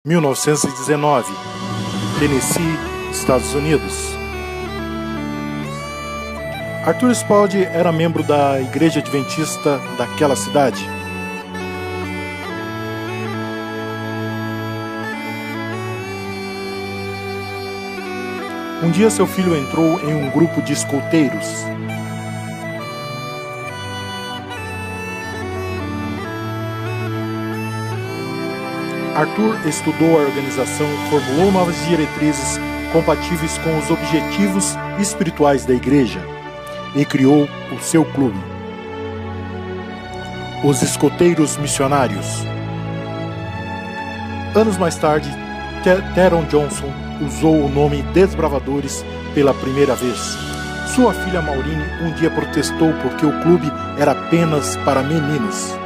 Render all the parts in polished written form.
1919, Tennessee, Estados Unidos. Arthur Spaulding era membro da Igreja Adventista daquela cidade. Um dia seu filho entrou em um grupo de escoteiros. Arthur estudou a organização e formulou novas diretrizes compatíveis com os objetivos espirituais da igreja e criou o seu clube, os Escoteiros Missionários. Anos mais tarde, Teron Johnson usou o nome Desbravadores pela primeira vez. Sua filha Maureen um dia protestou porque o clube era apenas para meninos.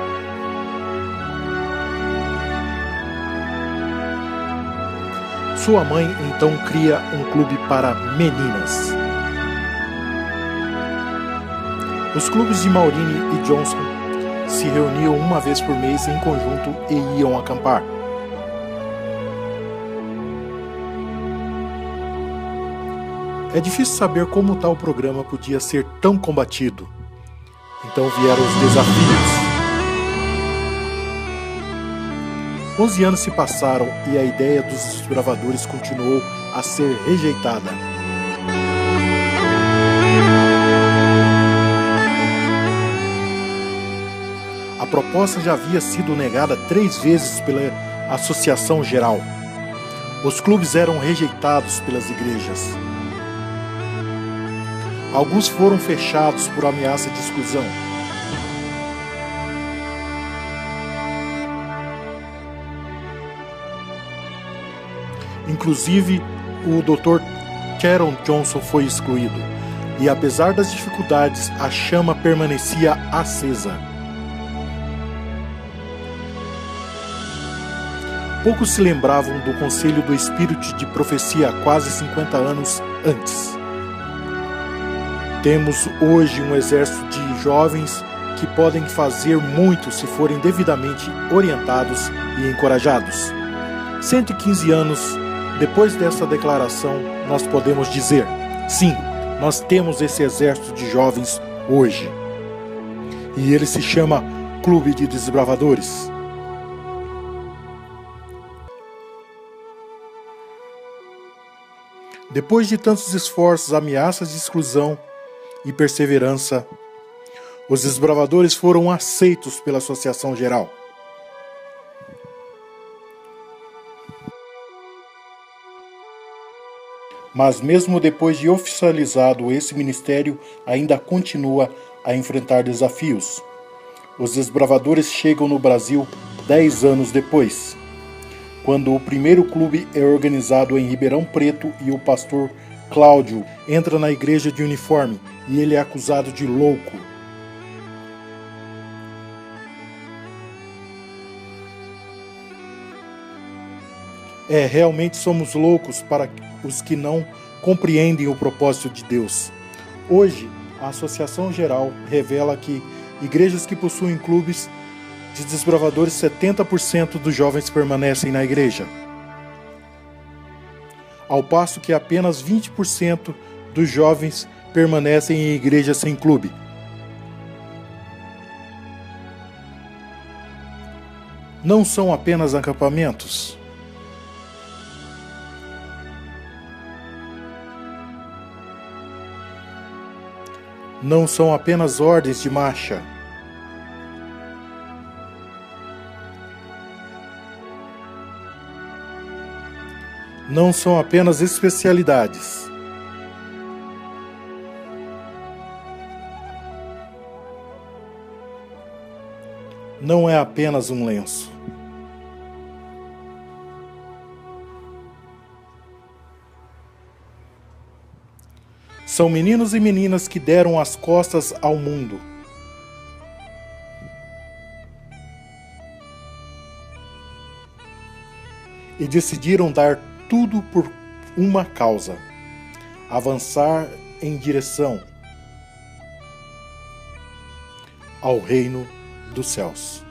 Sua mãe então cria um clube para meninas. Os clubes de Maureen e Johnson se reuniam uma vez por mês em conjunto e iam acampar. É difícil saber como tal programa podia ser tão combatido. Então vieram os desafios. 11 anos se passaram e a ideia dos desbravadores continuou a ser rejeitada. A proposta já havia sido negada 3 vezes pela Associação Geral. Os clubes eram rejeitados pelas igrejas. Alguns foram fechados por ameaça de exclusão. Inclusive, o Dr. Teron Johnson foi excluído. E apesar das dificuldades, a chama permanecia acesa. Poucos se lembravam do Conselho do Espírito de Profecia há quase 50 anos antes. Temos hoje um exército de jovens que podem fazer muito se forem devidamente orientados e encorajados. 115 anos depois dessa declaração, nós podemos dizer: sim, nós temos esse exército de jovens hoje. E ele se chama Clube de Desbravadores. Depois de tantos esforços, ameaças de exclusão e perseverança, os desbravadores foram aceitos pela Associação Geral. Mas mesmo depois de oficializado, esse ministério ainda continua a enfrentar desafios. Os desbravadores chegam no Brasil 10 anos depois, quando o primeiro clube é organizado em Ribeirão Preto e o pastor Cláudio entra na igreja de uniforme e ele é acusado de louco. Realmente somos loucos para os que não compreendem o propósito de Deus. Hoje, a Associação Geral revela que igrejas que possuem clubes de desbravadores, 70% dos jovens permanecem na igreja, ao passo que apenas 20% dos jovens permanecem em igrejas sem clube. Não são apenas acampamentos. Não são apenas ordens de marcha. Não são apenas especialidades. Não é apenas um lenço. São meninos e meninas que deram as costas ao mundo. E decidiram dar tudo por uma causa: avançar em direção ao reino dos céus.